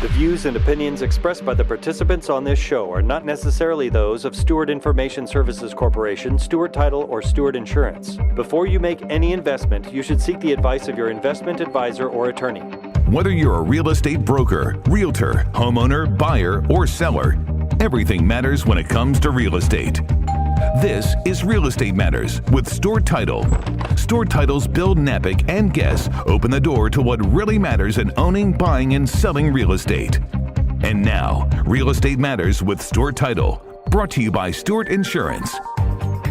The views and opinions expressed by the participants on this show are not necessarily those of Stewart Information Services Corporation, Stewart Title, or Stewart Insurance. Before you make any investment, you should seek the advice of your investment advisor or attorney. Whether you're a real estate broker, realtor, homeowner, buyer, or seller, everything matters when it comes to real estate. This is Real Estate Matters with Stewart Title. Stewart Title's Bill Napick and guests open the door to what really matters in owning, buying, and selling real estate. And now, Real Estate Matters with Stewart Title, brought to you by Stewart Insurance.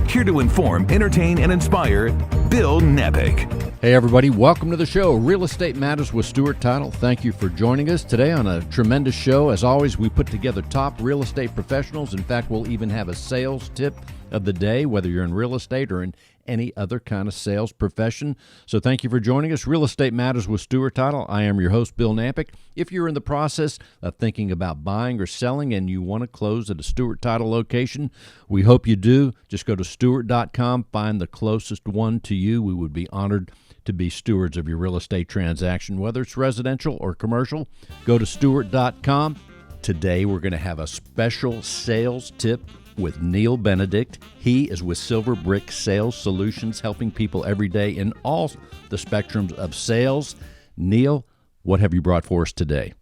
Here to inform, entertain, and inspire, Bill Napick. Hey everybody, welcome to the show, Real Estate Matters with Stewart Title. Thank you for joining us today on a tremendous show. As always, we put together top real estate professionals. In fact, we'll even have a sales tip of the day, whether you're in real estate or in any other kind of sales profession. So thank you for joining us. Real Estate Matters with Stewart Title. I am your host, Bill Napick. If you're in the process of thinking about buying or selling and you want to close at a Stewart Title location, we hope you do. Just go to stewart.com, find the closest one to you. We would be honored to be stewards of your real estate transaction, whether it's residential or commercial. Go to stewart.com. Today we're going to have a special sales tip with Neal Benedict. He is with Silver Brick Sales Solutions, helping people every day in all the spectrums of sales. Neal, what have you brought for us today?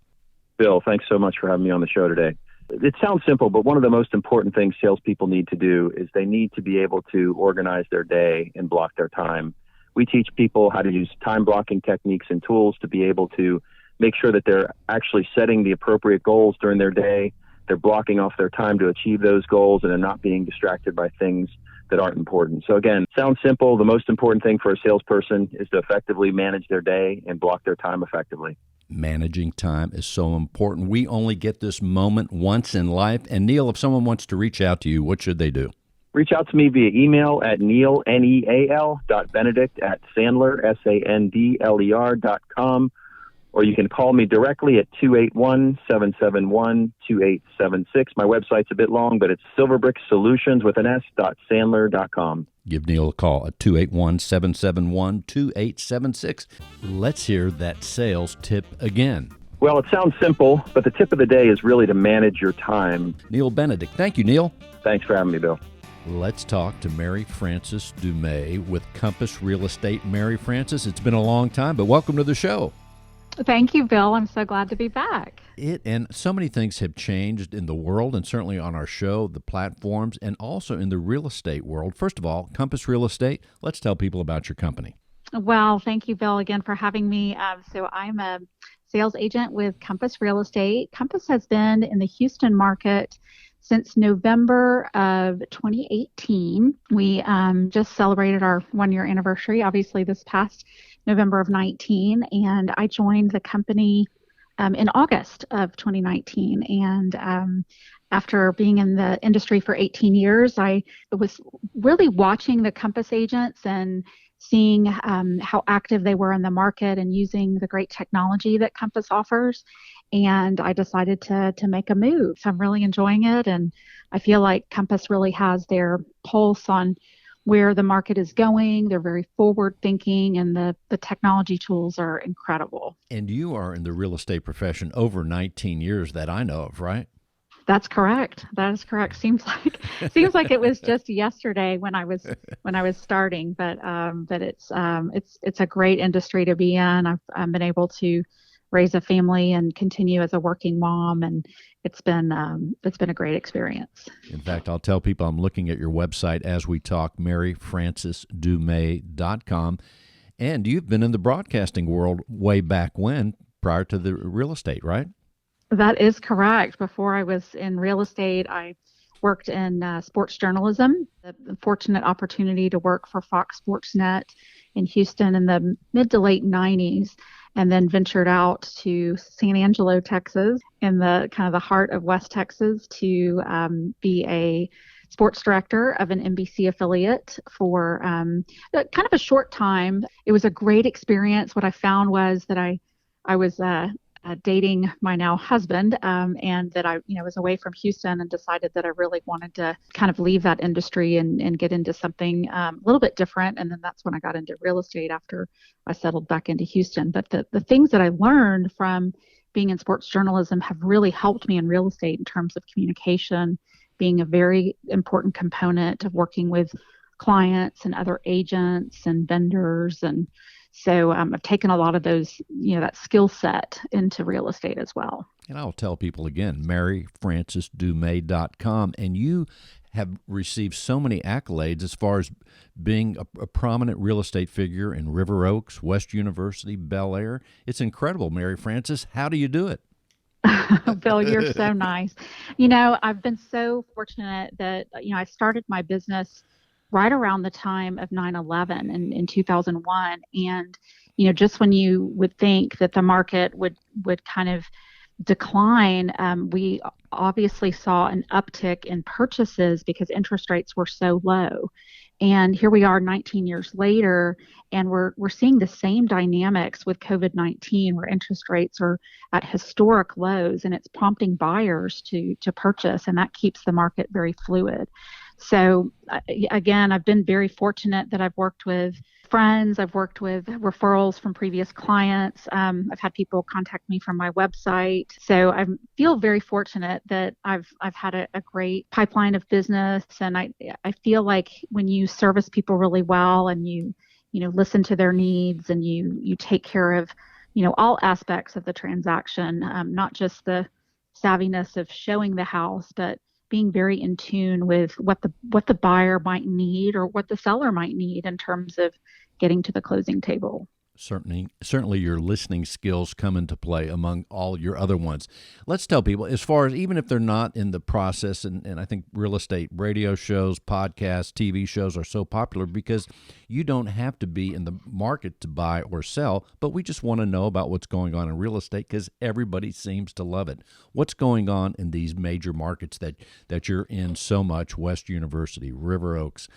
Bill, thanks so much for having me on the show today. It sounds simple, but one of the most important things salespeople need to do is they need to be able to organize their day and block their time. We teach people how to use time blocking techniques and tools to be able to make sure that they're actually setting the appropriate goals during their day. They're blocking off their time to achieve those goals, and they're not being distracted by things that aren't important. So again, sounds simple. The most important thing for a salesperson is to effectively manage their day and block their time effectively. Managing time is so important. We only get this moment once in life. And Neal, if someone wants to reach out to you, what should they do? Reach out to me via email at Neal, Neal.Benedict at Sandler, Sandler.com. Or you can call me directly at 281-771-2876. My website's a bit long, but it's silverbricksolutions with an S.Sandler.com. Give Neal a call at 281-771-2876. Let's hear that sales tip again. Well, it sounds simple, but the tip of the day is really to manage your time. Neal Benedict. Thank you, Neal. Thanks for having me, Bill. Let's talk to Mary Frances Dumais with Compass Real Estate. Mary Frances, it's been a long time, but welcome to the show. Thank you, Bill. I'm so glad to be back. And so many things have changed in the world and certainly on our show, the platforms, and also in the real estate world. First of all, Compass Real Estate, let's tell people about your company. Well, thank you, Bill, again for having me. So I'm a sales agent with Compass Real Estate. Compass has been in the Houston market since November of 2018. We just celebrated our one-year anniversary, obviously, this past November of 19, and I joined the company in August of 2019. And after being in the industry for 18 years, I was really watching the Compass agents and seeing how active they were in the market and using the great technology that Compass offers. And I decided to make a move. So I'm really enjoying it, and I feel like Compass really has their pulse on where the market is going. They're very forward thinking, and the technology tools are incredible. And you are in the real estate profession over 19 years that I know of, right? That's correct. That is correct. Seems like it was just yesterday when I was starting, but it's a great industry to be in. I've been able to raise a family and continue as a working mom, and it's been a great experience. In fact, I'll tell people I'm looking at your website as we talk, maryfrancesdumais.com, and you've been in the broadcasting world way back when, prior to the real estate, right? That is correct. Before I was in real estate, I worked in sports journalism. The fortunate opportunity to work for Fox Sports Net in Houston in the mid to late 90s, and then ventured out to San Angelo, Texas, in the kind of the heart of West Texas, to be a sports director of an NBC affiliate for kind of a short time. It was a great experience. What I found was that I was dating my now husband, and that I, was away from Houston and decided that I really wanted to kind of leave that industry and get into something a little bit different. And then that's when I got into real estate after I settled back into Houston. But the things that I learned from being in sports journalism have really helped me in real estate in terms of communication, being a very important component of working with clients and other agents and vendors. And so I've taken a lot of those, that skill set into real estate as well. And I'll tell people again, MaryFrancisDuMay.com. And you have received so many accolades as far as being a prominent real estate figure in River Oaks, West University, Bel Air. It's incredible, Mary Francis. How do you do it? Bill, you're so nice. I've been so fortunate that, I started my business right around the time of 9/11 in 2001. And, just when you would think that the market would kind of decline, we obviously saw an uptick in purchases because interest rates were so low. And here we are 19 years later, and we're seeing the same dynamics with COVID-19, where interest rates are at historic lows, and it's prompting buyers to purchase, and that keeps the market very fluid. So again, I've been very fortunate that I've worked with friends, I've worked with referrals from previous clients. I've had people contact me from my website. So I feel very fortunate that I've had a great pipeline of business. And I feel like when you service people really well and you listen to their needs and you take care of, all aspects of the transaction, not just the savviness of showing the house, but being very in tune with what the buyer might need or what the seller might need in terms of getting to the closing table. Certainly your listening skills come into play among all your other ones. Let's tell people, as far as even if they're not in the process, and I think real estate radio shows, podcasts, TV shows are so popular because you don't have to be in the market to buy or sell, but we just want to know about what's going on in real estate because everybody seems to love it. What's going on in these major markets that you're in so much, West University, River Oaks,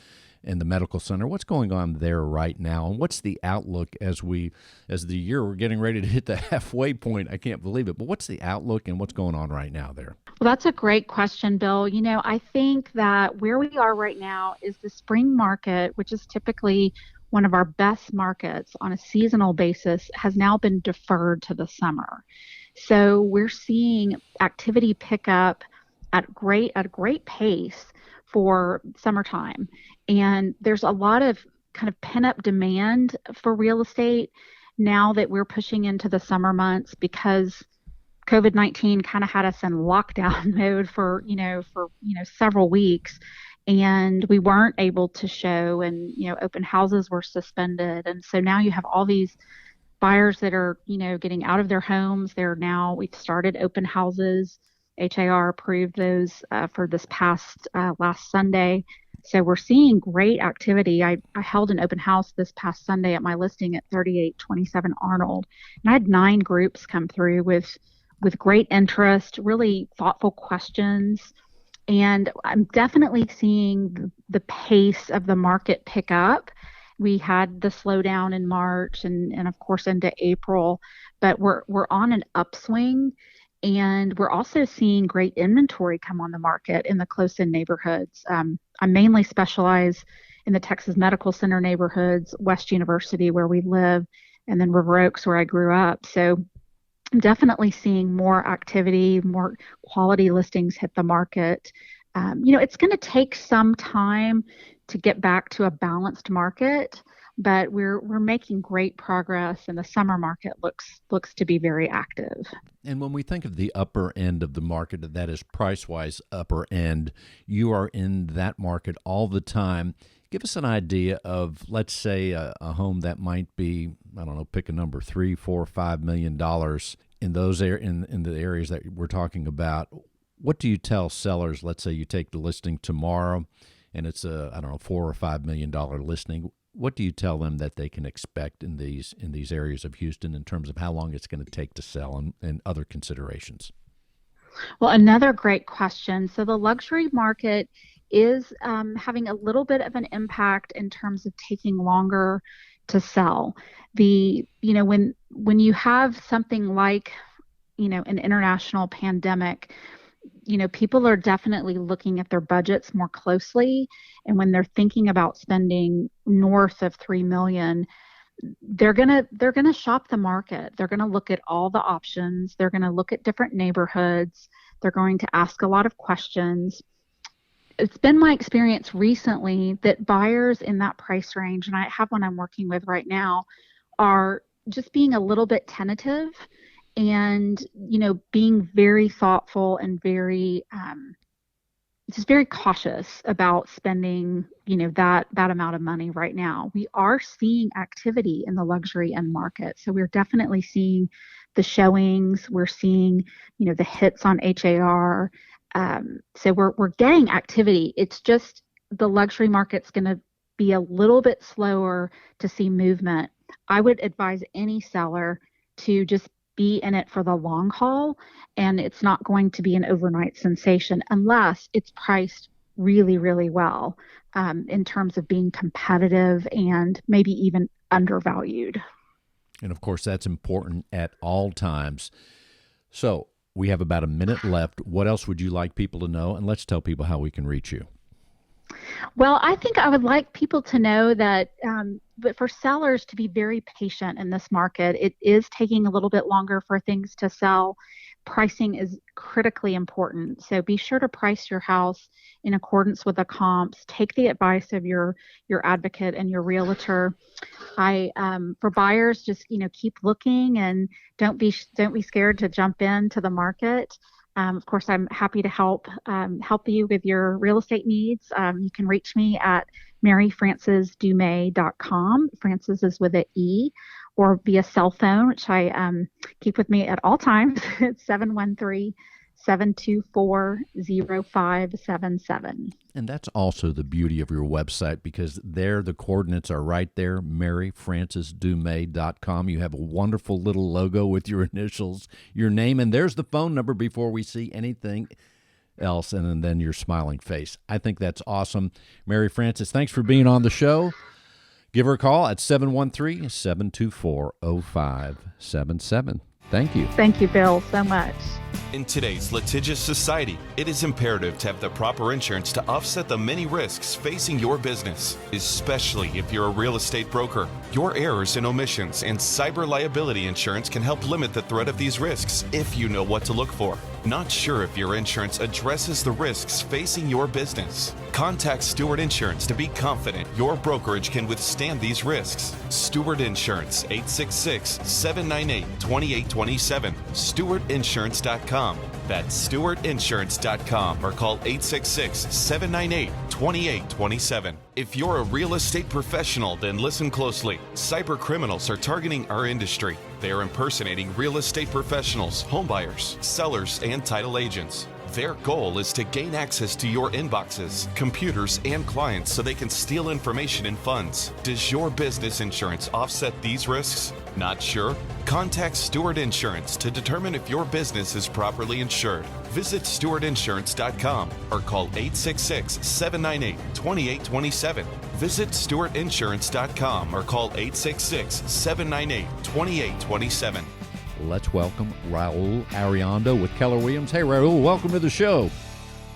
and the medical center? What's going on there right now, and what's the outlook as the year, we're getting ready to hit the halfway point? I can't believe it, but what's the outlook and what's going on right now there? Well, that's a great question, Bill. I think that where we are right now is the spring market, which is typically one of our best markets on a seasonal basis, has now been deferred to the summer. So we're seeing activity pick up at a great pace for summertime. And there's a lot of kind of pent-up demand for real estate now that we're pushing into the summer months because COVID-19 kind of had us in lockdown mode for several weeks, and we weren't able to show, and open houses were suspended. And so now you have all these buyers that are getting out of their homes. We've started open houses. HAR approved those for this past last Sunday. So we're seeing great activity. I held an open house this past Sunday at my listing at 3827 Arnold, and I had 9 groups come through with great interest, really thoughtful questions. And I'm definitely seeing the pace of the market pick up. We had the slowdown in March and of course into April, but we're on an upswing. And we're also seeing great inventory come on the market in the close-in neighborhoods. I mainly specialize in the Texas Medical Center neighborhoods, West University where we live, and then River Oaks where I grew up. So I'm definitely seeing more activity, more quality listings hit the market. It's going to take some time to get back to a balanced market, but we're making great progress, and the summer market looks to be very active. And when we think of the upper end of the market, that is price-wise upper end, you are in that market all the time. Give us an idea of, let's say, a home that might be, I don't know, pick a number, $3, $4, $5 million in those in the areas that we're talking about. What do you tell sellers? Let's say you take the listing tomorrow, and it's a, I don't know, $4 or $5 million listing. What do you tell them that they can expect in these areas of Houston in terms of how long it's going to take to sell and other considerations? Well, another great question. So the luxury market is having a little bit of an impact in terms of taking longer to sell. When you have something like an international pandemic, people are definitely looking at their budgets more closely. And when they're thinking about spending north of $3 million, they're gonna shop the market. They're gonna look at all the options. They're gonna look at different neighborhoods. They're going to ask a lot of questions. It's been my experience recently that buyers in that price range, and I have one I'm working with right now, are just being a little bit tentative and, being very thoughtful and very, just very cautious about spending, that amount of money right now. We are seeing activity in the luxury end market. So we're definitely seeing the showings. We're seeing, the hits on HAR. So we're getting activity. It's just the luxury market's going to be a little bit slower to see movement. I would advise any seller to just be in it for the long haul, and it's not going to be an overnight sensation unless it's priced really, really well, in terms of being competitive and maybe even undervalued. And of course, that's important at all times. So we have about a minute left. What else would you like people to know? And let's tell people how we can reach you. Well, I think I would like people to know that, but for sellers to be very patient in this market. It is taking a little bit longer for things to sell. Pricing is critically important. So be sure to price your house in accordance with the comps. Take the advice of your advocate and your realtor. For buyers, just keep looking and don't be scared to jump into the market. Of course, I'm happy to help you with your real estate needs. You can reach me at maryfrancesdumay.com. Frances is with an E, or via cell phone, which I keep with me at all times. It's 713-724-0577. And that's also the beauty of your website, because there the coordinates are right there, maryfrancesdumay.com. You have a wonderful little logo with your initials, your name, and there's the phone number before we see anything else, and then your smiling face. I think that's awesome. Mary Frances, thanks for being on the show. Give her a call at 713-724-0577. Thank you. Thank you, Bill, so much. In today's litigious society, it is imperative to have the proper insurance to offset the many risks facing your business, especially if you're a real estate broker. Your errors and omissions and cyber liability insurance can help limit the threat of these risks if you know what to look for. Not sure if your insurance addresses the risks facing your business? Contact Stewart Insurance to be confident your brokerage can withstand these risks. Stewart Insurance, 866-798-2827. StewartInsurance.com. That's StewartInsurance.com, or call 866-798-2827. If you're a real estate professional, then listen closely. Cyber criminals are targeting our industry. They are impersonating real estate professionals, homebuyers, sellers, and title agents. Their goal is to gain access to your inboxes, computers, and clients so they can steal information and funds. Does your business insurance offset these risks? Not sure? Contact Stewart Insurance to determine if your business is properly insured. Visit StewartInsurance.com or call 866-798-2827. Visit StewartInsurance.com or call 866-798-2827. Let's welcome Raul Ariondo with Keller Williams. Hey, Raul, welcome to the show.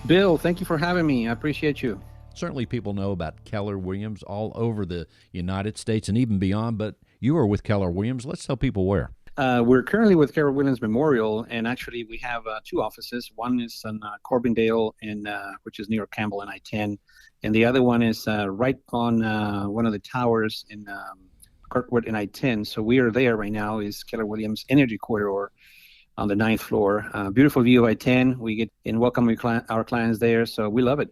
Bill, thank you for having me. I appreciate you. Certainly people know about Keller Williams all over the United States and even beyond, but you are with Keller Williams. Let's tell people where. We're currently with Keller Williams Memorial, and actually we have two offices. One is in Corbindale, which is near Campbell and I-10, and the other one is right on one of the towers in Kirkwood and I-10. So we are there right now, is Keller Williams Energy Corridor on the 9th floor. Beautiful view of I-10. We get and welcome our clients there, so we love it.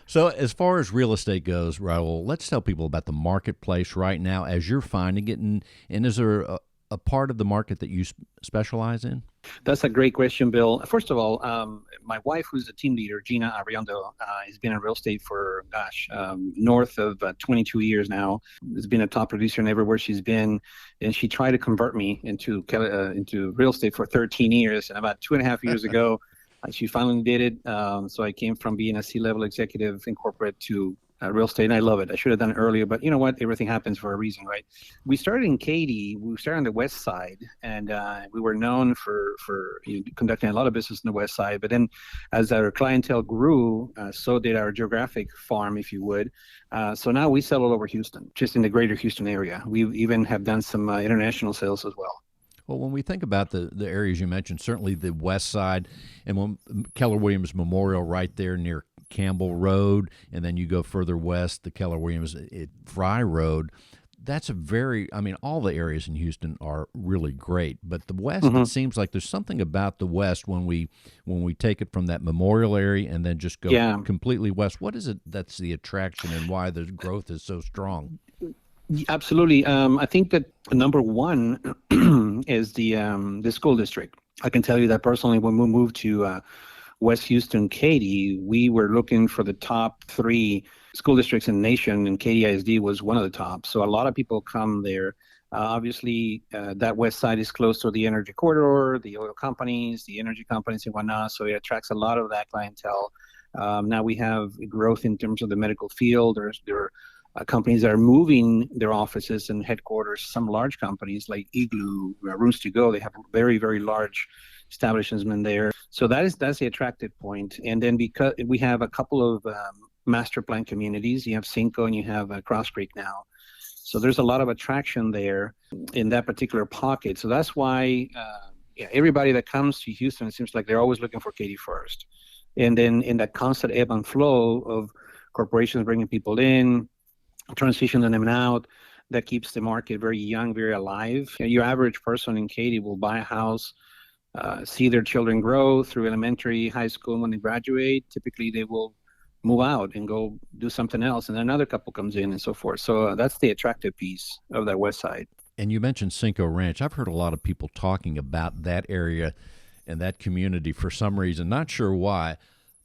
So as far as real estate goes, Raul, let's tell people about the marketplace right now as you're finding it, and is there a part of the market that you specialize in? That's a great question, Bill. First of all, my wife, who's a team leader, Jana Bruce, has been in real estate for, north of 22 years now. Has been a top producer in everywhere she's been, and she tried to convert me into real estate for 13 years. And about 2.5 years ago, she finally did it. So I came from being a C-level executive in corporate to real estate, and I love it. I should have done it earlier, but you know what? Everything happens for a reason, right? We started in Katy. We started on the west side, and we were known for conducting a lot of business on the west side. But then, as our clientele grew, so did our geographic farm, if you would. So now we sell all over Houston, just in the greater Houston area. We even have done some international sales as well. Well, when we think about the areas you mentioned, certainly the west side, and when Keller Williams Memorial right there near Campbell Road, and then you go further west, the Keller Williams Fry Road, that's all the areas in Houston are really great. But the west, it seems like there's something about the west when we take it from that Memorial area and then just go completely west. What is it that's the attraction and why the growth is so strong? Absolutely. I think that number one is the school district. I can tell you that personally, when we moved to West Houston, Katy, we were looking for the top 3 school districts in the nation, and Katy ISD was one of the top. So a lot of people come there. Obviously, that west side is close to the energy corridor, the oil companies, the energy companies and whatnot. So it attracts a lot of that clientele. Now we have growth in terms of the medical field. There are companies that are moving their offices and headquarters. Some large companies like Igloo, Rooms to Go, they have very, very large establishments there. So that's the attractive point. And then because we have a couple of master plan communities, you have Cinco and you have Cross Creek now. So there's a lot of attraction there in that particular pocket. So that's why everybody that comes to Houston, it seems like they're always looking for Katy first. And then in that constant ebb and flow of corporations bringing people in, transitioning them out, that keeps the market very young, very alive. Your average person in Katy will buy a house, see their children grow through elementary, high school. When they graduate, typically they will move out and go do something else, and then another couple comes in and so forth. So that's the attractive piece of that west side. And you mentioned Cinco Ranch. I've heard a lot of people talking about that area and that community for some reason, not sure why.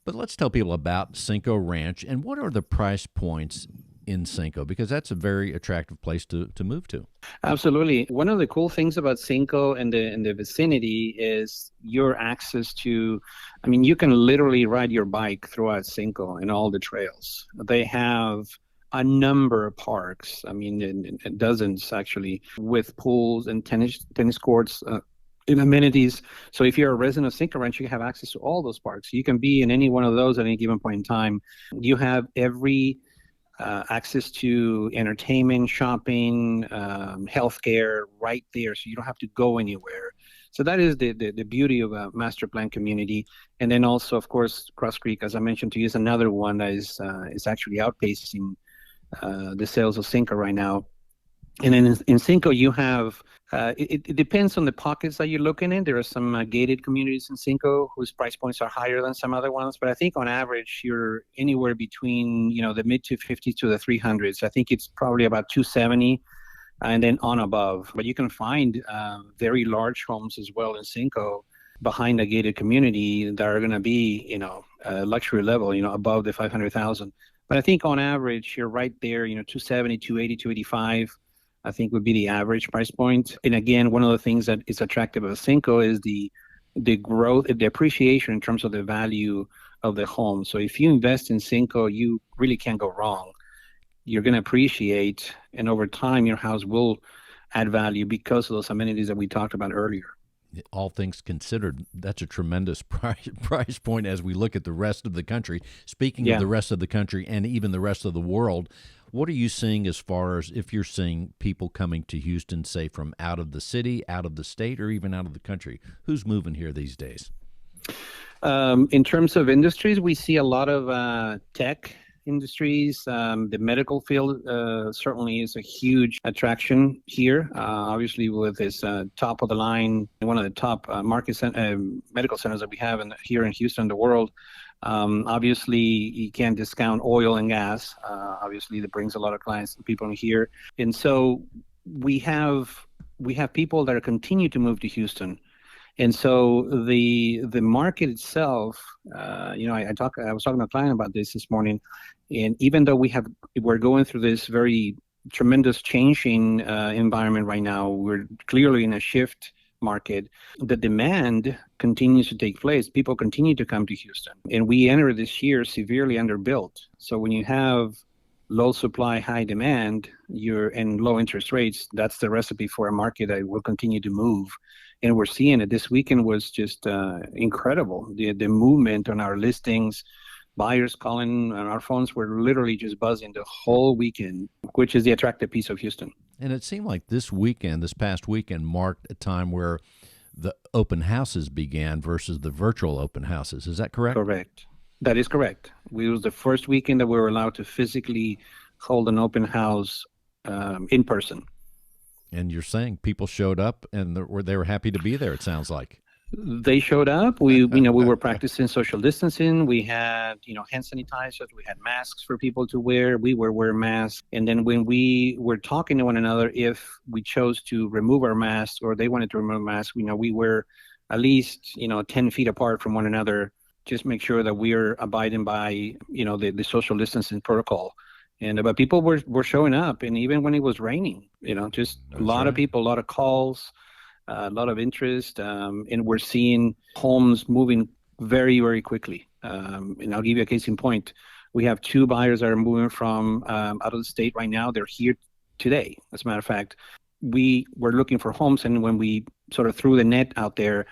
But let's tell people about Cinco Ranch and what are the price points in Cinco, because that's a very attractive place to move to. Absolutely. One of the cool things about Cinco and the vicinity is your access to, you can literally ride your bike throughout Cinco and all the trails. They have a number of parks, dozens actually, with pools and tennis courts, and amenities. So if you're a resident of Cinco Ranch, you have access to all those parks. You can be in any one of those at any given point in time. You have every access to entertainment, shopping, healthcare right there, so you don't have to go anywhere. So that is the beauty of a master plan community. And then also, of course, Cross Creek, as I mentioned to you, is another one that is actually outpacing the sales of Cinco right now. And then in Cinco, you have, it depends on the pockets that you're looking in. There are some gated communities in Cinco whose price points are higher than some other ones. But I think on average, you're anywhere between, the mid 250s to the 300s. I think it's probably about 270 and then on above. But you can find very large homes as well in Cinco behind a gated community that are going to be, luxury level, above the 500,000. But I think on average, you're right there, 270, 280, 285. I think would be the average price point. And again, one of the things that is attractive of Cinco is the growth, the appreciation in terms of the value of the home. So if you invest in Cinco, you really can't go wrong. You're going to appreciate, and over time, your house will add value because of those amenities that we talked about earlier. All things considered, that's a tremendous price point as we look at the rest of the country. Speaking of the rest of the country and even the rest of the world, what are you seeing as far as if you're seeing people coming to Houston, say, from out of the city, out of the state, or even out of the country? Who's moving here these days? In terms of industries, we see a lot of tech industries. The medical field certainly is a huge attraction here. Obviously, with this top of the line, one of the top medical centers that we have here in Houston, the world. Obviously, you can't discount oil and gas. Obviously, that brings a lot of clients and people in here. And so we have people that are continue to move to Houston. And so the market itself, I was talking to a client about this morning, and even though we're going through this very tremendous changing environment right now, we're clearly in a shift market. The demand continues to take place. People continue to come to Houston, and we enter this year severely underbuilt. So when you have low supply, high demand, and low interest rates, that's the recipe for a market that will continue to move. And we're seeing it. This weekend was just incredible. The movement on our listings, buyers calling on our phones were literally just buzzing the whole weekend, which is the attractive piece of Houston. And it seemed like this past weekend, marked a time where the open houses began versus the virtual open houses. Is that correct? Correct. That is correct. It was the first weekend that we were allowed to physically hold an open house in person. And you're saying people showed up and they were happy to be there, it sounds like. They showed up. We were practicing social distancing. We had, hand sanitizers. We had masks for people to wear. We were wearing masks. And then when we were talking to one another, if we chose to remove our masks or they wanted to remove masks, we were at least, 10 feet apart from one another. Just make sure that we're abiding by, the social distancing protocol. But people were showing up, and even when it was raining, just a lot of people, a lot of calls, a lot of interest, and we're seeing homes moving very, very quickly. And I'll give you a case in point. We have 2 buyers that are moving from out of the state right now. They're here today. As a matter of fact, we were looking for homes, and when we sort of threw the net out there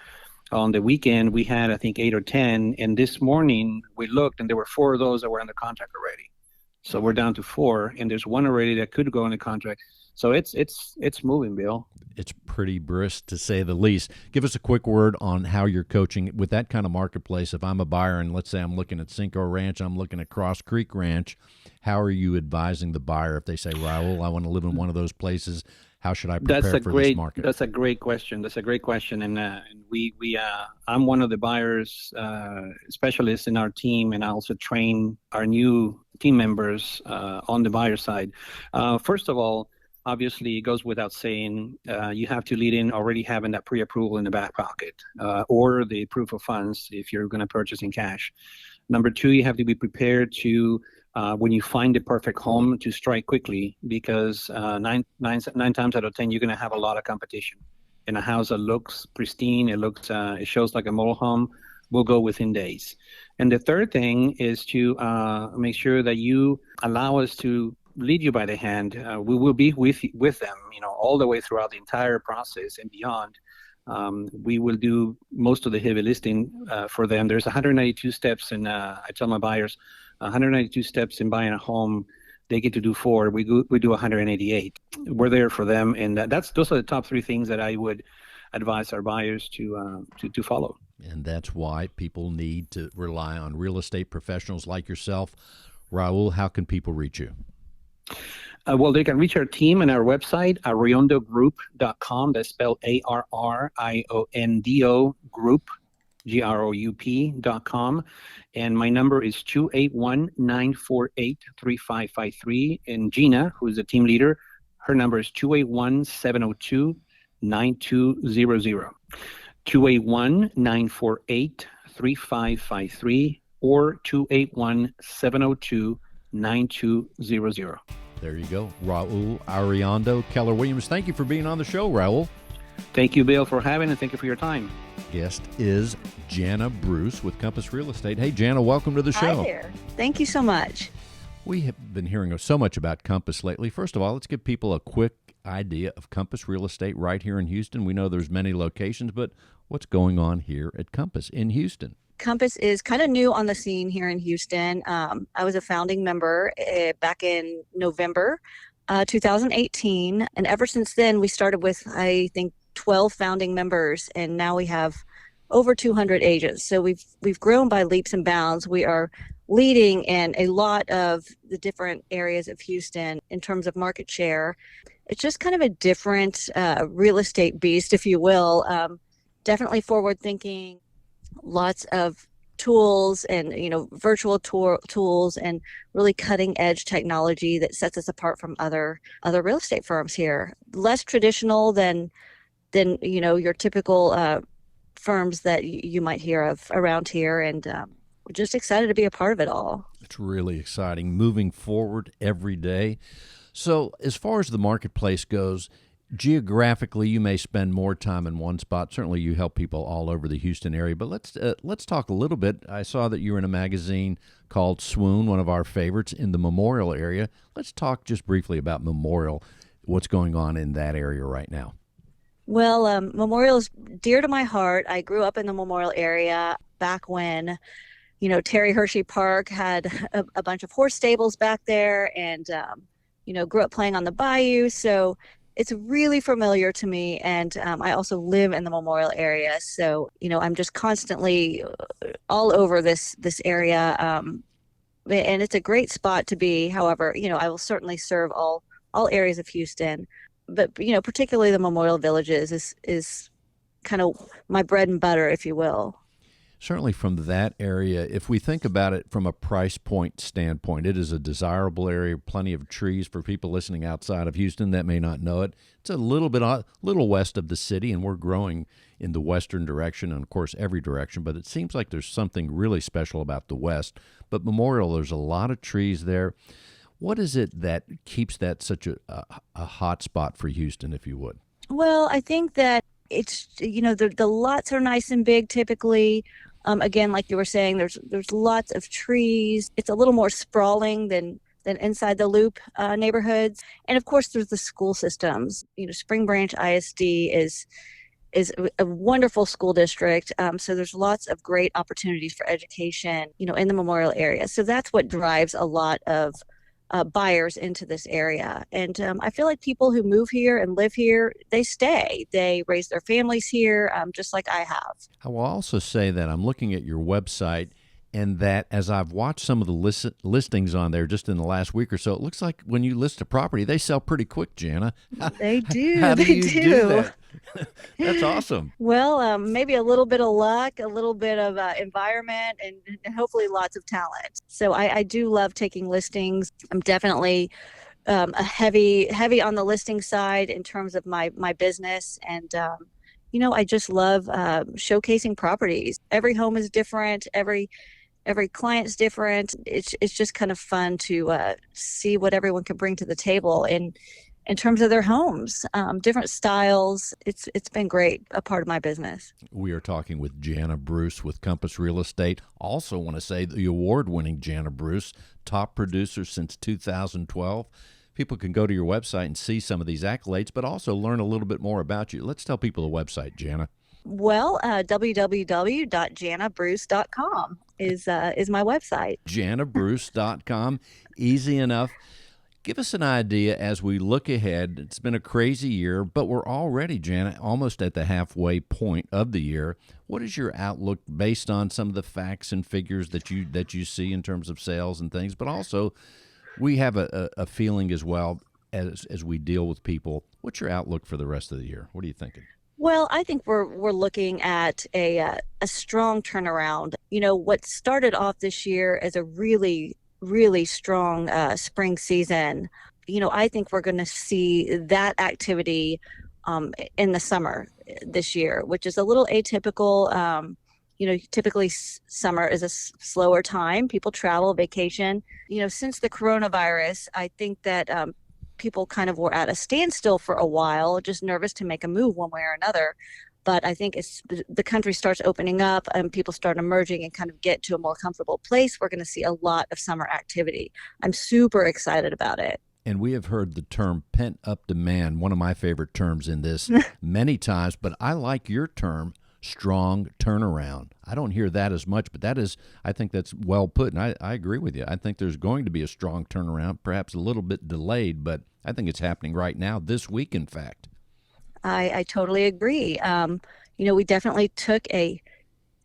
on the weekend, we had, I think, 8 or 10. And this morning we looked, and there were 4 of those that were under contract already. So we're down to 4, and there's 1 already that could go into contract. So it's moving, Bill. It's pretty brisk, to say the least. Give us a quick word on how you're coaching with that kind of marketplace. If I'm a buyer and let's say I'm looking at Cinco Ranch, I'm looking at Cross Creek Ranch, how are you advising the buyer if they say, Raul, I want to live in one of those places? How should I prepare for this market? That's a great question. And I'm one of the buyers specialists in our team, and I also train our new team members on the buyer side. First of all, obviously, it goes without saying, you have to lead in already having that pre-approval in the back pocket or the proof of funds if you're going to purchase in cash. Number 2, you have to be prepared to, when you find the perfect home, to strike quickly, because nine times out of 10, you're going to have a lot of competition. And a house that looks pristine, it shows like a model home, will go within days. And the third thing is to make sure that you allow us to lead you by the hand. We will be with them, all the way throughout the entire process and beyond. We will do most of the heavy lifting for them. There's 192 steps, and I tell my buyers, 192 steps in buying a home. They get to do 4. We do 188. We're there for them, and those are the top 3 things that I would advise our buyers to follow. And that's why people need to rely on real estate professionals like yourself. Raul, how can people reach you? Well, they can reach our team on our website, arriondogroup.com. That's spelled ARRIONDO group, GROUP.com. And my number is 281-948-3553. And Gina, who is the team leader, her number is 281-702-9200. 281-948-3553 or 281-702-9200. There you go. Raul Arriondo, Keller Williams. Thank you for being on the show, Raul. Thank you, Bill, for having, and thank you for your time. Guest is Jana Bruce with Compass Real Estate. Hey, Jana, welcome to the show. Hi there. Thank you so much. We have been hearing so much about Compass lately. First of all, let's give people a quick idea of Compass Real Estate right here in Houston. We know there's many locations, but what's going on here at Compass in Houston? Compass is kind of new on the scene here in Houston. I was a founding member back in November 2018. And ever since then, we started with, I think, 12 founding members, and now we have over 200 agents. So we've grown by leaps and bounds. We are leading in a lot of the different areas of Houston in terms of market share. It's just kind of a different real estate beast, if you will. Definitely forward thinking. Lots of tools and virtual tools and really cutting edge technology that sets us apart from other real estate firms here. Less traditional than your typical firms that you might hear of around here, and we're just excited to be a part of it all. It's really exciting, moving forward every day. So as far as the marketplace goes, Geographically, you may spend more time in one spot. Certainly, you help people all over the Houston area. But let's talk a little bit. I saw that you were in a magazine called Swoon, one of our favorites, in the Memorial area. Let's talk just briefly about Memorial, what's going on in that area right now. Well, Memorial is dear to my heart. I grew up in the Memorial area back when, Terry Hershey Park had a bunch of horse stables back there, and, grew up playing on the bayou. So it's really familiar to me. And I also live in the Memorial area. So, I'm just constantly all over this area. And it's a great spot to be. However, I will certainly serve all areas of Houston. But, particularly the Memorial Villages is kind of my bread and butter, if you will. Certainly from that area, if we think about it from a price point standpoint, it is a desirable area, plenty of trees for people listening outside of Houston that may not know it. It's a little west of the city, and we're growing in the western direction and, of course, every direction, but it seems like there's something really special about the west. But Memorial, there's a lot of trees there. What is it that keeps that such a hot spot for Houston, if you would? Well, I think that it's, the lots are nice and big typically. Again, like you were saying, there's lots of trees. It's a little more sprawling than inside the Loop neighborhoods. And of course, there's the school systems. Spring Branch ISD is a wonderful school district. So there's lots of great opportunities for education, in the Memorial area. So that's what drives a lot of buyers into this area. And I feel like people who move here and live here, they stay. They raise their families here, just like I have. I will also say that I'm looking at your website, and that as I've watched some of the listings on there just in the last week or so, it looks like when you list a property, they sell pretty quick, Jana. They do. How do they you do that? That's awesome. Well, maybe a little bit of luck, a little bit of environment, and hopefully lots of talent. So I do love taking listings. I'm definitely a heavy on the listing side in terms of my business. And, I just love showcasing properties. Every home is different. Every client's different. It's just kind of fun to see what everyone can bring to the table in terms of their homes, different styles. It's been great, a part of my business. We are talking with Jana Bruce with Compass Real Estate. Also want to say the award-winning Jana Bruce, top producer since 2012. People can go to your website and see some of these accolades, but also learn a little bit more about you. Let's tell people the website, Jana. Well, www.janabruce.com is my website. janabruce.com, easy enough. Give us an idea as we look ahead. It's been a crazy year, but we're already, Jana, almost at the halfway point of the year. What is your outlook based on some of the facts and figures that you see in terms of sales and things? But also, we have a feeling as well as we deal with people. What's your outlook for the rest of the year? What are you thinking? Well, I think we're looking at a strong turnaround. What started off this year as a really strong spring season, I think we're going to see that activity in the summer this year, which is a little atypical. Typically summer is a slower time. People travel, vacation. Since the coronavirus, I think that people kind of were at a standstill for a while, just nervous to make a move one way or another. But I think as the country starts opening up and people start emerging and kind of get to a more comfortable place, we're going to see a lot of summer activity. I'm super excited about it. And we have heard the term pent-up demand, one of my favorite terms in this, many times, but I like your term, strong turnaround. I don't hear that as much, but I think that's well put, and I agree with you. I think there's going to be a strong turnaround, perhaps a little bit delayed, but I think it's happening right now, this week, in fact. I totally agree. We definitely took a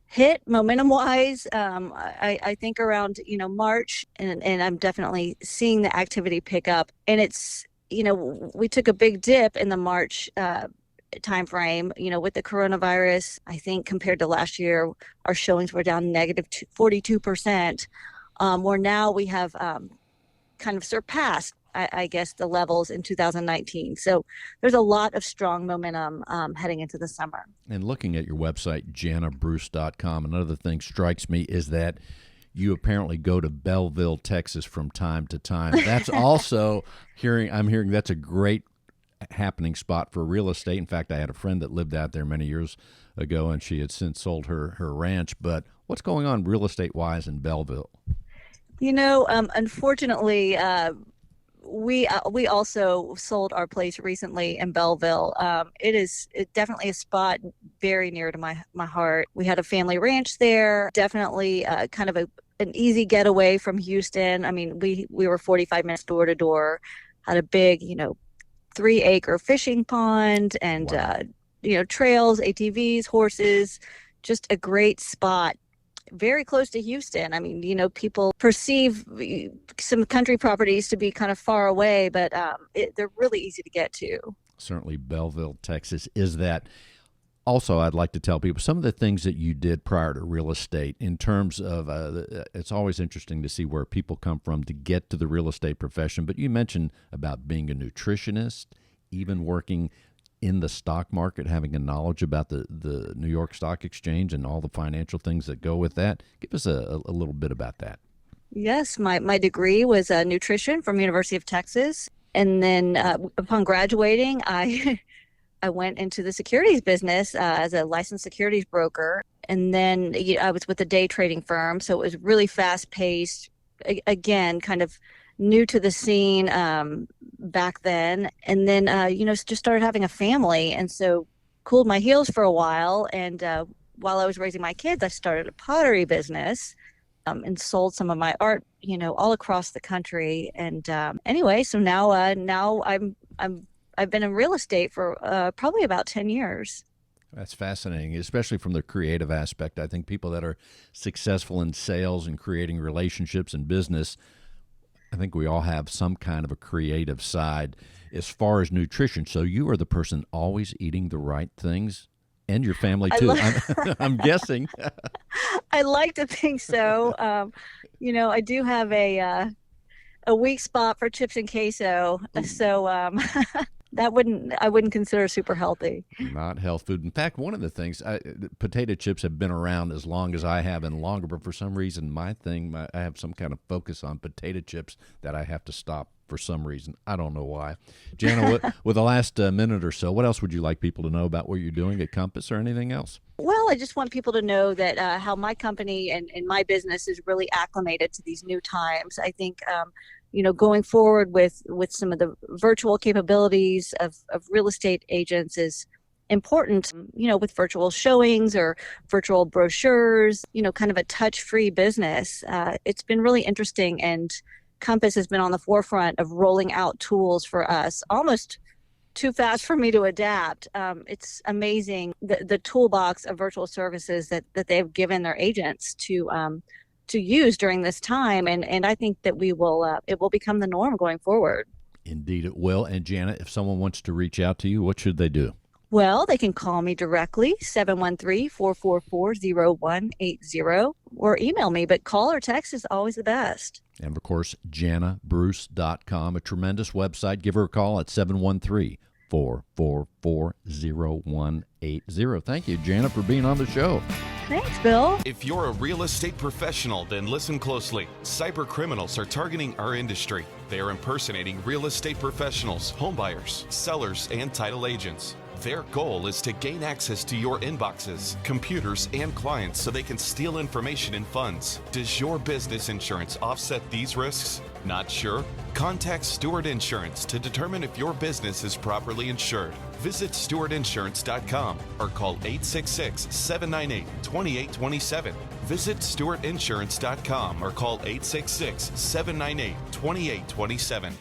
hit momentum-wise, I think around, March, and I'm definitely seeing the activity pick up. And it's, we took a big dip in the March time frame, with the coronavirus. I think compared to last year, our showings were down negative 42%, where now we have kind of surpassed, I guess, the levels in 2019. So there's a lot of strong momentum heading into the summer. And looking at your website, janabruce.com, another thing strikes me is that you apparently go to Belleville, Texas from time to time. That's also I'm hearing that's a great happening spot for real estate. In fact, I had a friend that lived out there many years ago, and she had since sold her ranch. But what's going on real estate-wise in Belleville? Unfortunately, we also sold our place recently in Belleville. It's definitely a spot very near to my heart. We had a family ranch there, definitely kind of an easy getaway from Houston. I mean, we were 45 minutes door to door, had a big, 3-acre fishing pond and, Wow. Trails, ATVs, horses, just a great spot. Very close to Houston. I mean, people perceive some country properties to be kind of far away, but they're really easy to get to. Certainly Belleville, Texas is that. Also, I'd like to tell people some of the things that you did prior to real estate in terms of it's always interesting to see where people come from to get to the real estate profession. But you mentioned about being a nutritionist, even working in the stock market, having a knowledge about the New York Stock Exchange and all the financial things that go with that. Give us a little bit about that. Yes, my degree was nutrition from University of Texas. And then upon graduating, I went into the securities business as a licensed securities broker. And then I was with a day trading firm. So it was really fast paced, again, kind of new to the scene back then. And then, just started having a family. And so cooled my heels for a while. And while I was raising my kids, I started a pottery business and sold some of my art, all across the country. And anyway, so now I've been in real estate for probably about 10 years. That's fascinating, especially from the creative aspect. I think people that are successful in sales and creating relationships and business, I think we all have some kind of a creative side as far as nutrition. So you are the person always eating the right things, and your family too. I'm guessing. I like to think so. I do have a weak spot for chips and queso. So I wouldn't consider super healthy. Not health food. In fact, one of the things, potato chips have been around as long as I have and longer, but for some reason, I have some kind of focus on potato chips that I have to stop for some reason. I don't know why. Jana, with the last minute or so, what else would you like people to know about what you're doing at Compass or anything else? Well, I just want people to know that how my company and my business is really acclimated to these new times. I think going forward with some of the virtual capabilities of real estate agents is important, with virtual showings or virtual brochures, kind of a touch-free business. It's been really interesting, and Compass has been on the forefront of rolling out tools for us, almost too fast for me to adapt. It's amazing the toolbox of virtual services that they've given their agents to use during this time, and I think that it will become the norm going forward. Indeed it will. And Jana, if someone wants to reach out to you, what should they do? Well, they can call me directly, 713-444-0180, or email me, but call or text is always the best. And of course, janabruce.com, a tremendous website. Give her a call at 713-444-0180. Thank you, Jana, for being on the show. Thanks, Bill. If you're a real estate professional, then listen closely. Cyber criminals are targeting our industry. They are impersonating real estate professionals, homebuyers, sellers, and title agents. Their goal is to gain access to your inboxes, computers, and clients so they can steal information and funds. Does your business insurance offset these risks? Not sure? Contact Stewart Insurance to determine if your business is properly insured. Visit stewartinsurance.com or call 866-798-2827. Visit stewartinsurance.com or call 866-798-2827.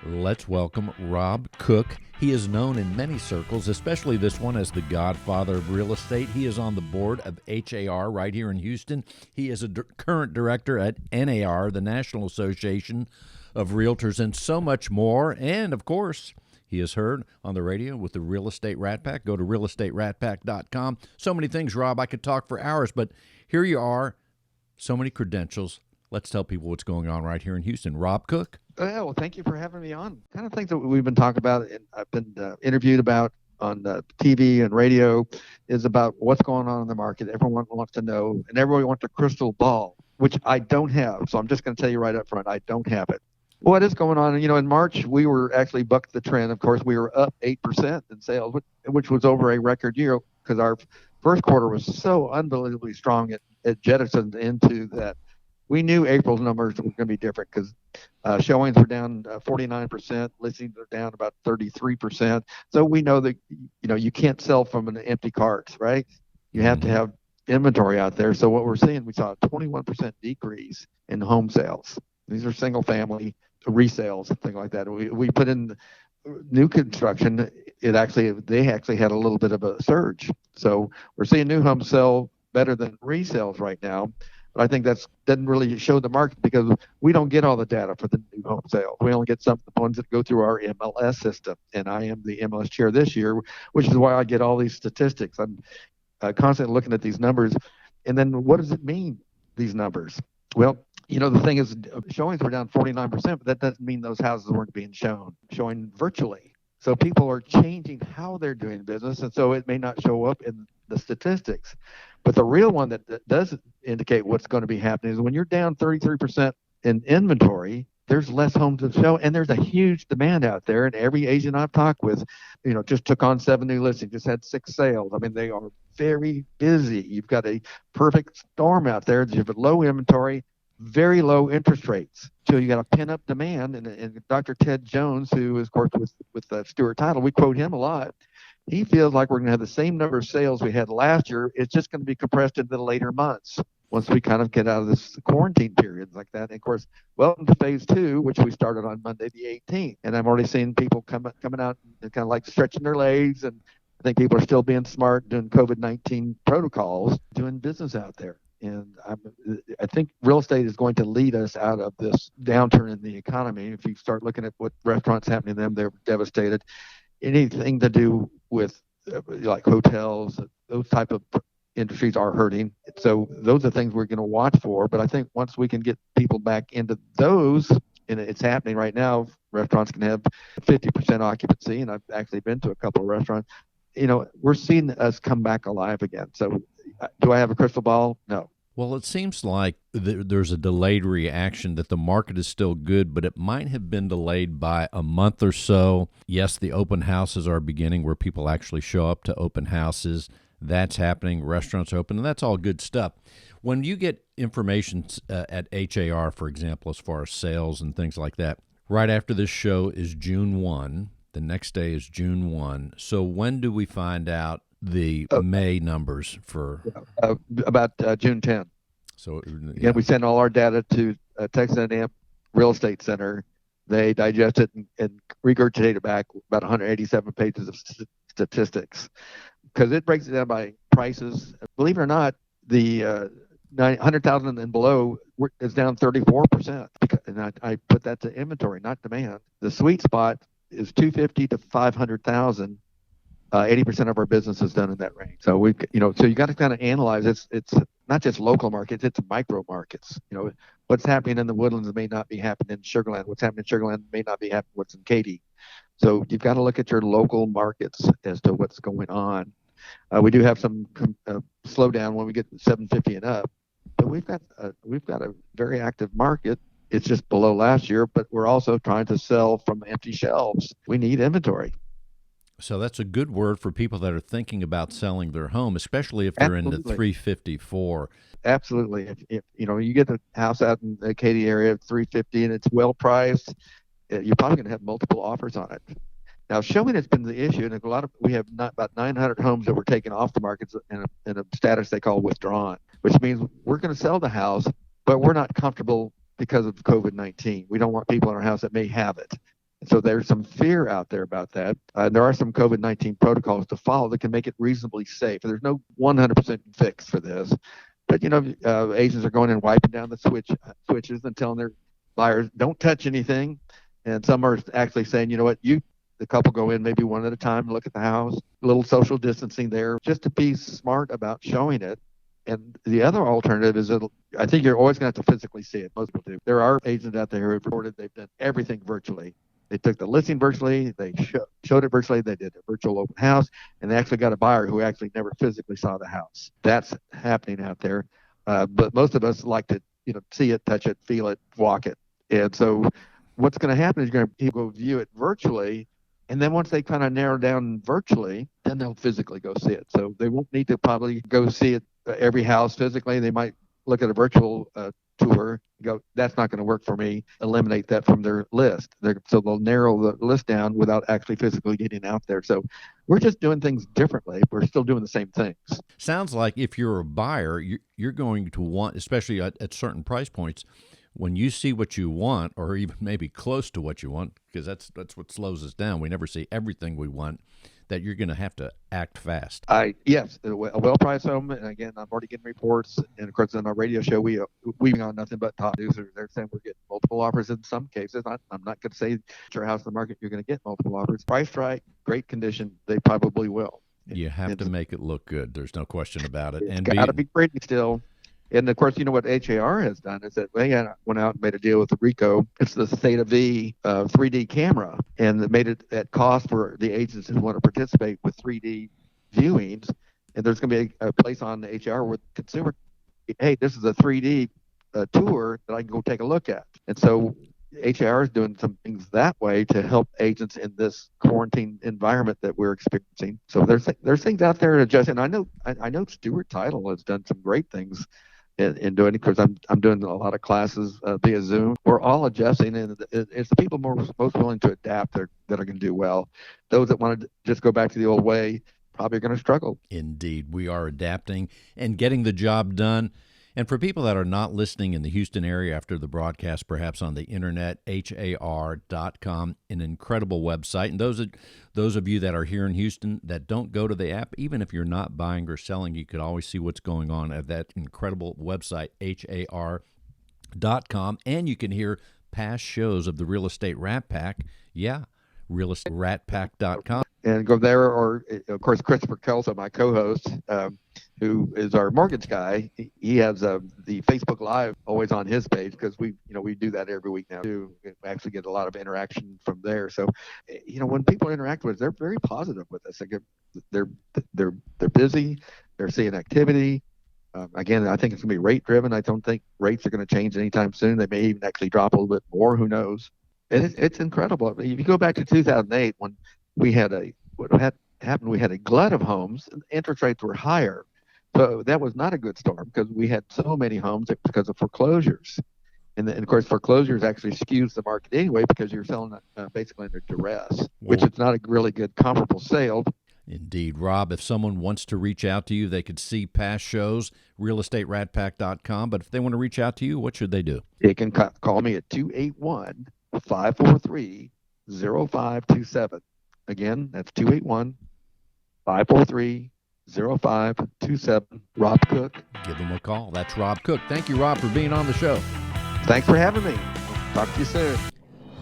Let's welcome Rob Cook. He is known in many circles, especially this one, as the godfather of real estate. He is on the board of HAR right here in Houston. He is a current director at NAR, the National Association of Realtors, and so much more. And, of course, he is heard on the radio with the Real Estate Rat Pack. Go to realestateratpack.com. So many things, Rob. I could talk for hours, but here you are. So many credentials. Let's tell people what's going on right here in Houston. Rob Cook. Yeah, well, thank you for having me on. Kind of things that we've been talking about and I've been interviewed about on TV and radio is about what's going on in the market. Everyone wants to know, and everyone wants a crystal ball, which I don't have. So I'm just going to tell you right up front, I don't have it. What is going on? In March, we were actually bucked the trend. Of course, we were up 8% in sales, which was over a record year because our first quarter was so unbelievably strong. It jettisoned into that. We knew April's numbers were going to be different because showings were down 49%, listings are down about 33%. So we know that, you can't sell from an empty cart, right? You have to have inventory out there. So what we're seeing, we saw a 21% decrease in home sales. These are single family resales and things like that. We put in new construction. They actually had a little bit of a surge. So we're seeing new homes sell better than resales right now. But I think that doesn't really show the market because we don't get all the data for the new home sales. We only get some of the ones that go through our MLS system. And I am the MLS chair this year, which is why I get all these statistics. I'm constantly looking at these numbers. And then what does it mean, these numbers? Well, the thing is, showings were down 49%, but that doesn't mean those houses weren't being showing virtually. So people are changing how they're doing business, and so it may not show up in the statistics. But the real one that does indicate what's going to be happening is when you're down 33% in inventory, there's less homes to show, and there's a huge demand out there. And every agent I've talked with, just took on 7 new listings, just had 6 sales. I mean, they are very busy. You've got a perfect storm out there. You have low inventory, very low interest rates. So you got a pent-up demand. And Dr. Ted Jones, who is, of course, with Stewart Title, we quote him a lot. He feels like we're going to have the same number of sales we had last year. It's just going to be compressed into the later months once we kind of get out of this quarantine period like that. And, of course, welcome to phase 2, which we started on Monday the 18th. And I'm already seeing people coming out and kind of like stretching their legs. And I think people are still being smart, doing COVID-19 protocols, doing business out there. And I think real estate is going to lead us out of this downturn in the economy. If you start looking at what restaurants happening to them, they're devastated. Anything to do with like hotels, those type of industries are hurting. So those are things we're going to watch for. But I think once we can get people back into those, and it's happening right now, restaurants can have 50% occupancy. And I've actually been to a couple of restaurants. We're seeing us come back alive again. So do I have a crystal ball? No. Well, it seems like there's a delayed reaction, that the market is still good, but it might have been delayed by a month or so. Yes, the open houses are beginning where people actually show up to open houses. That's happening. Restaurants are open, and that's all good stuff. When you get information at HAR, for example, as far as sales and things like that, right after this show is June 1. The next day is June 1. So when do we find out the May numbers for? About June 10. So again, we send all our data to Texas A&M Real Estate Center. They digest it and regurgitate it back, about 187 pages of statistics, because it breaks it down by prices. Believe it or not, the 100,000 and below is down 34%. And I put that to inventory, not demand. The sweet spot is 250 to 500,000. 80% of our business is done in that range. So so you got to kind of analyze. It's not just local markets; it's micro markets. What's happening in the Woodlands may not be happening in Sugar Land. What's happening in Sugar Land may not be happening what's in Katy. So you've got to look at your local markets as to what's going on. We do have some slowdown when we get 750 and up, but we've got a very active market. It's just below last year, but we're also trying to sell from empty shelves. We need inventory. So that's a good word for people that are thinking about selling their home, especially if they're in the 354. Absolutely. If you get a house out in the Katy area at 350 and it's well priced, you're probably going to have multiple offers on it. Now, showing has been the issue, and we have about 900 homes that were taken off the market in a status they call withdrawn, which means we're going to sell the house, but we're not comfortable because of COVID-19. We don't want people in our house that may have it. So there's some fear out there about that. There are some COVID-19 protocols to follow that can make it reasonably safe. There's no 100% fix for this. But, agents are going and wiping down the switches and telling their buyers, don't touch anything. And some are actually saying, the couple go in maybe one at a time, look at the house, a little social distancing there, just to be smart about showing it. And the other alternative is I think you're always going to have to physically see it. Most people do. There are agents out there who have reported they've done everything virtually. They took the listing virtually, they showed it virtually, they did a virtual open house, and they actually got a buyer who actually never physically saw the house. That's happening out there. But most of us like to, see it, touch it, feel it, walk it. And so what's going to happen is people go view it virtually. And then once they kind of narrow down virtually, then they'll physically go see it. So they won't need to probably go see it every house physically. They might look at a virtual tour, go, that's not going to work for me, eliminate that from their list. So they'll narrow the list down without actually physically getting out there. So we're just doing things differently. We're still doing the same things. Sounds like if you're a buyer, you're going to want, especially at certain price points, when you see what you want, or even maybe close to what you want, because that's what slows us down. We never see everything we want, that you're going to have to act fast. Yes, a well-priced home, and again, I'm already getting reports, and of course, on our radio show, we on nothing but top news. They're saying we're getting multiple offers in some cases. I'm not going to say your house in the market, you're going to get multiple offers. Priced right, great condition, they probably will. You have to make it look good. There's no question about it. It's got to be pretty still. And of course, you know what HAR has done is that they went out and made a deal with the Ricoh. It's the Theta V 3D camera, and they made it at cost for the agents who want to participate with 3D viewings. And there's going to be a place on the HAR where the consumer, hey, this is a 3D tour that I can go take a look at. And so HAR is doing some things that way to help agents in this quarantine environment that we're experiencing. So there's things out there to adjust. And I know Stewart Title has done some great things in doing it, because I'm doing a lot of classes via Zoom. We're all adjusting, and it's the people most willing to adapt that are going to do well. Those that want to just go back to the old way probably are going to struggle. Indeed, we are adapting and getting the job done. And for people that are not listening in the Houston area after the broadcast, perhaps on the internet, har.com, an incredible website. And those of you that are here in Houston that don't go to the app, even if you're not buying or selling, you could always see what's going on at that incredible website, har.com. And you can hear past shows of the Real Estate Rat Pack. Yeah, realestateratpack.com. And go there, or of course Christopher Kelso, my co-host, who is our mortgage guy. He has the Facebook Live always on his page, because we do that every week now too. We actually get a lot of interaction from there. So, when people interact with us, they're very positive with us. They're busy, they're seeing activity. Again, I think it's going to be rate driven. I don't think rates are going to change anytime soon. They may even actually drop a little bit more. Who knows? And it's incredible. If you go back to 2008, when we had we had a glut of homes, and interest rates were higher. So that was not a good storm, because we had so many homes because of foreclosures. And of course, foreclosures actually skews the market anyway, because you're selling basically under duress, which is not a really good comparable sale. Indeed. Rob, if someone wants to reach out to you, they could see past shows, realestateratpack.com. But if they want to reach out to you, what should they do? They can call me at 281-543-0527. Again, that's 281-543-0527. Rob Cook. Give them a call. That's Rob Cook. Thank you, Rob, for being on the show. Thanks for having me. Talk to you soon.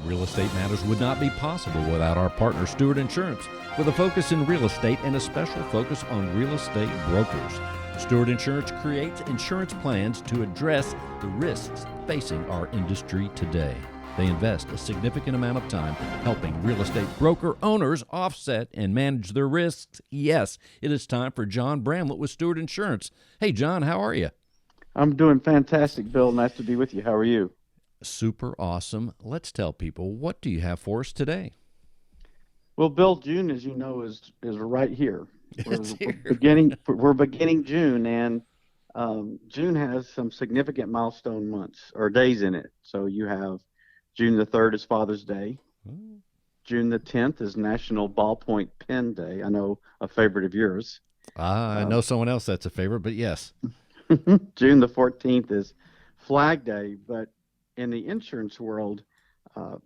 Real Estate Matters would not be possible without our partner, Stewart Insurance, with a focus in real estate and a special focus on real estate brokers. Stewart Insurance creates insurance plans to address the risks facing our industry today. They invest a significant amount of time helping real estate broker owners offset and manage their risks. Yes, it is time for John Bramlett with Stewart Insurance. Hey, John, how are you? I'm doing fantastic, Bill. Nice to be with you. How are you? Super awesome. Let's tell people, what do you have for us today? Well, Bill, June, as you know, is right here. We're beginning June, and June has some significant milestone months or days in it. So you have June the 3rd is Father's Day. June the 10th is National Ballpoint Pen Day. I know a favorite of yours. I know someone else that's a favorite, but yes. June the 14th is Flag Day, but in the insurance world,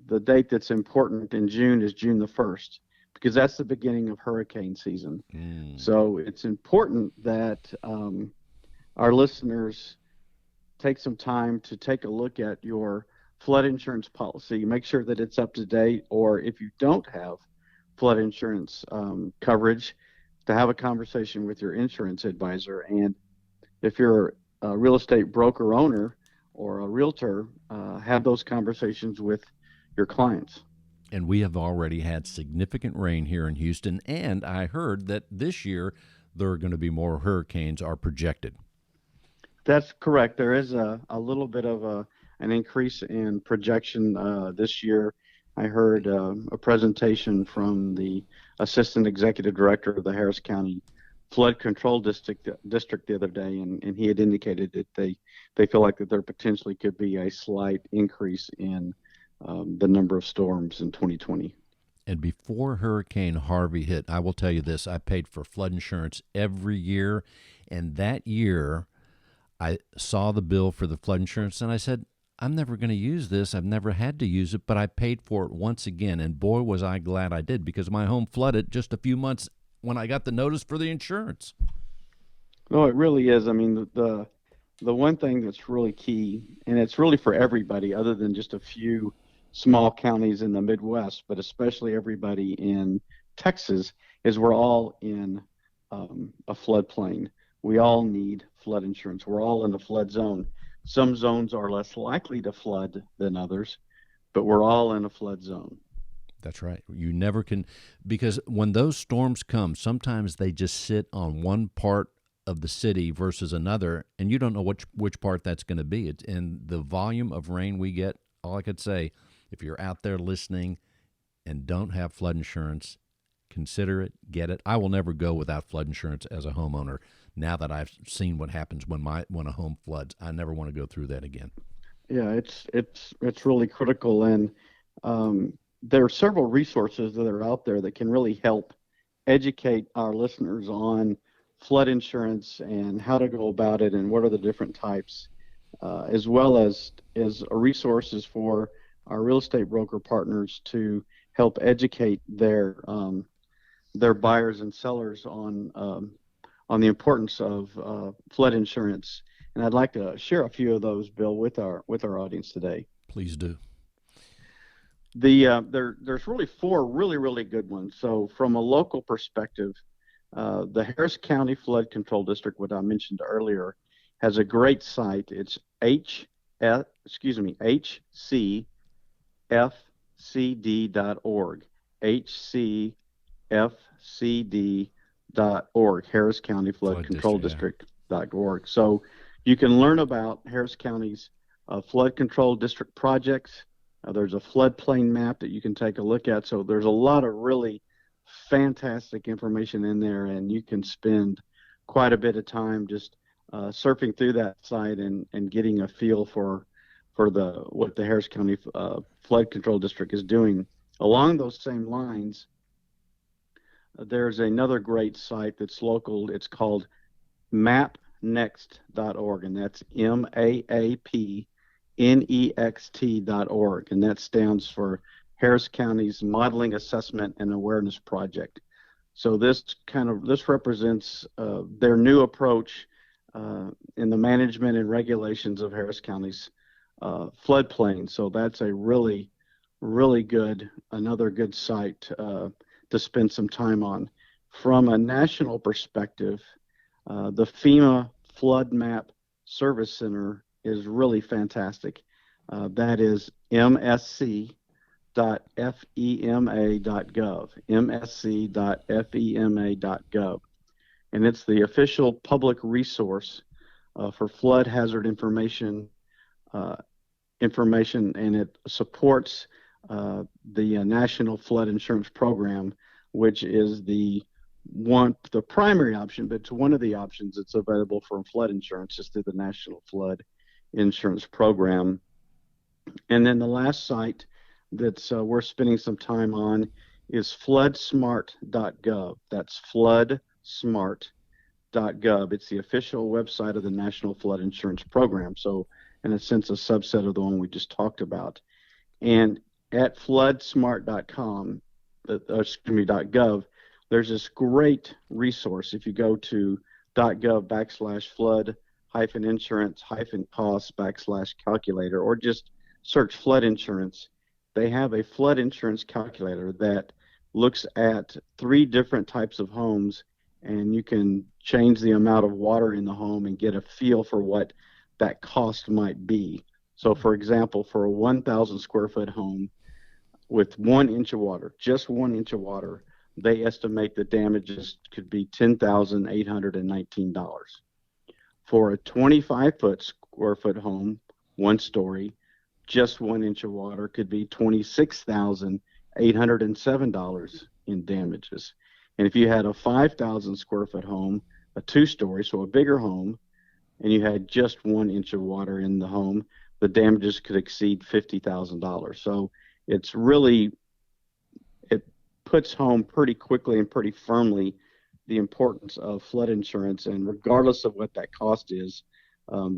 the date that's important in June is June the 1st, because that's the beginning of hurricane season. So it's important that our listeners take some time to take a look at your flood insurance policy, make sure that it's up to date, or if you don't have flood insurance coverage, to have a conversation with your insurance advisor. And if you're a real estate broker owner or a realtor, have those conversations with your clients. And we have already had significant rain here in Houston, and I heard that this year there are going to be more hurricanes are projected. That's correct. There is a little bit of an increase in projection this year. I heard a presentation from the Assistant Executive Director of the Harris County Flood Control District the other day, and he had indicated that they feel like that there potentially could be a slight increase in the number of storms in 2020. And before Hurricane Harvey hit, I will tell you this, I paid for flood insurance every year, and that year I saw the bill for the flood insurance, and I said, I'm never going to use this. I've never had to use it, but I paid for it once again, and boy, was I glad I did, because my home flooded just a few months when I got the notice for the insurance. No, it really is. I mean, the one thing that's really key, and it's really for everybody other than just a few small counties in the Midwest, but especially everybody in Texas, is we're all in a floodplain. We all need flood insurance. We're all in the flood zone. Some zones are less likely to flood than others, but we're all in a flood zone. That's right. You never can, because when those storms come, sometimes they just sit on one part of the city versus another, and you don't know which part that's going to be. And the volume of rain we get, all I could say, if you're out there listening and don't have flood insurance, consider it, get it. I will never go without flood insurance as a homeowner. Now that I've seen what happens when a home floods, I never want to go through that again. Yeah, it's really critical, and there are several resources that are out there that can really help educate our listeners on flood insurance and how to go about it and what are the different types, as well as resources for our real estate broker partners to help educate their buyers and sellers on the importance of flood insurance. And I'd like to share a few of those, Bill, with our audience today. Please do. There's really four really good ones. So from a local perspective, the Harris County Flood Control District, what I mentioned earlier, has a great site. It's hcfcd.org. hcfcd.org, Harris County Flood Control District.org. So you can learn about Harris County's flood control district projects. There's a floodplain map that you can take a look at. So there's a lot of really fantastic information in there, and you can spend quite a bit of time just surfing through that site and getting a feel for what the Harris County Flood Control District is doing. Along those same lines, there's another great site that's local. It's called mapnext.org, and that's MAAPNEXT.org, and that stands for Harris County's Modeling Assessment and Awareness Project. So this represents their new approach in the management and regulations of Harris County's floodplain. So that's a really good, another good site to spend some time on. From a national perspective, the FEMA Flood Map Service Center is really fantastic. That is msc.fema.gov, msc.fema.gov. And it's the official public resource for flood hazard information, and it supports the National Flood Insurance Program, which is the primary option, but it's one of the options that's available for flood insurance is through the National Flood Insurance Program. And then the last site that's we're spending some time on is floodsmart.gov. That's floodsmart.gov. It's the official website of the National Flood Insurance Program. So in a sense, a subset of the one we just talked about. And at floodsmart.com, .gov, there's this great resource. If you go to .gov/flood-insurance-costs/calculator, or just search flood insurance, they have a flood insurance calculator that looks at 3 different types of homes, and you can change the amount of water in the home and get a feel for what that cost might be. So for example, for a 1,000 square foot home with 1 inch of water, just 1 inch of water, they estimate the damages could be $10,819. For a 25 square foot home, 1 story, just 1 inch of water could be $26,807 in damages. And if you had a 5,000 square foot home, a 2-story, so a bigger home, and you had just 1 inch of water in the home, the damages could exceed $50,000. So it's really, it puts home pretty quickly and pretty firmly the importance of flood insurance. And regardless of what that cost is,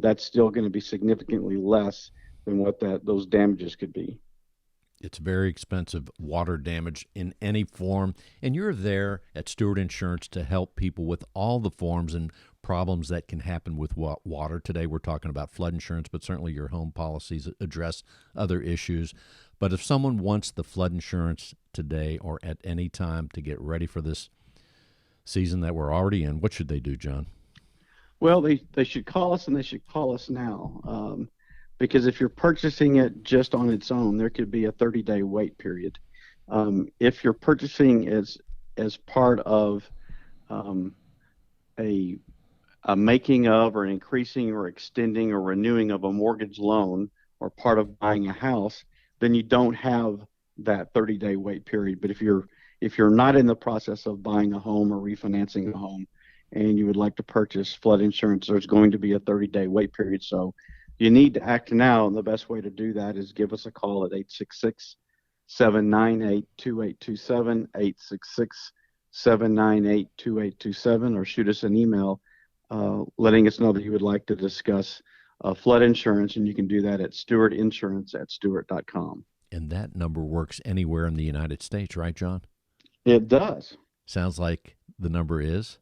that's still going to be significantly less than what those damages could be. It's very expensive, water damage in any form, and you're there at Stewart Insurance to help people with all the forms and problems that can happen with water. Today we're talking about flood insurance, but certainly your home policies address other issues. But if someone wants the flood insurance today or at any time to get ready for this season that we're already in, what should they do, John? Well, they should call us, and they should call us now. Because if you're purchasing it just on its own, there could be a 30-day wait period. If you're purchasing as part of a making of or an increasing or extending or renewing of a mortgage loan or part of buying a house, then you don't have that 30-day wait period. But if you're not in the process of buying a home or refinancing a home and you would like to purchase flood insurance, there's going to be a 30-day wait period. So you need to act now, and the best way to do that is give us a call at 866-798-2827, 866-798-2827, or shoot us an email letting us know that you would like to discuss flood insurance, and you can do that at stewartinsurance@stewart.com. And that number works anywhere in the United States, right, John? It does. Sounds like the number is?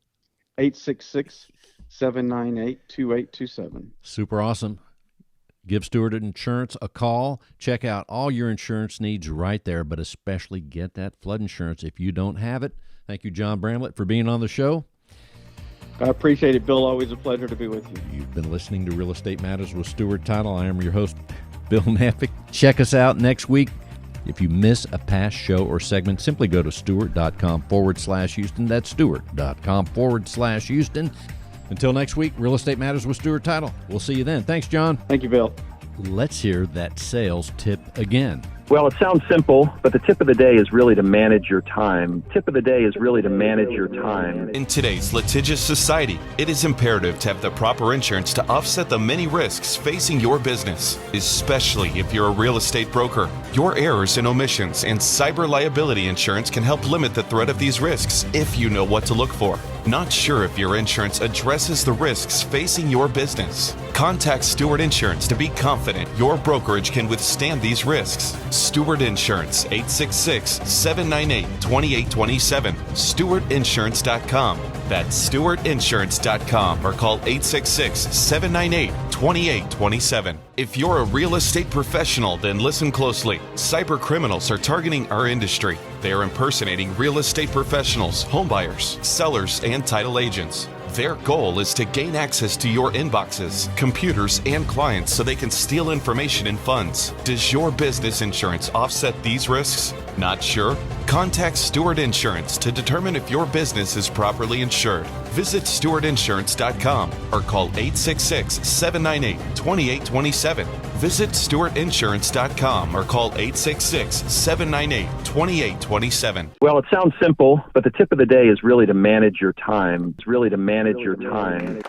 866-798-2827. Super awesome. Give Stewart Insurance a call. Check out all your insurance needs right there, but especially get that flood insurance if you don't have it. Thank you, John Bramlett, for being on the show. I appreciate it, Bill. Always a pleasure to be with you. You've been listening to Real Estate Matters with Stewart Title. I am your host, Bill Naffick. Check us out next week. If you miss a past show or segment, simply go to stewart.com/Houston. That's stewart.com/Houston. Until next week, Real Estate Matters with Stewart Title. We'll see you then. Thanks, John. Thank you, Bill. Let's hear that sales tip again. Well, it sounds simple, but the tip of the day is really to manage your time. Tip of the day is really to manage your time. In today's litigious society, it is imperative to have the proper insurance to offset the many risks facing your business, especially if you're a real estate broker. Your errors and omissions and cyber liability insurance can help limit the threat of these risks if you know what to look for. Not sure if your insurance addresses the risks facing your business? Contact Stewart Insurance to be confident your brokerage can withstand these risks. Stewart Insurance, 866-798-2827. StewartInsurance.com. That's StewartInsurance.com, or call 866-798-2827. If you're a real estate professional, then listen closely. Cyber criminals are targeting our industry. They are impersonating real estate professionals, homebuyers, sellers, and title agents. Their goal is to gain access to your inboxes, computers, and clients so they can steal information and funds. Does your business insurance offset these risks? Not sure? Contact Stewart Insurance to determine if your business is properly insured. Visit StewartInsurance.com or call 866-798-2827. Visit StewartInsurance.com or call 866-798-2827. Well, it sounds simple, but the tip of the day is really to manage your time. It's really to manage your time.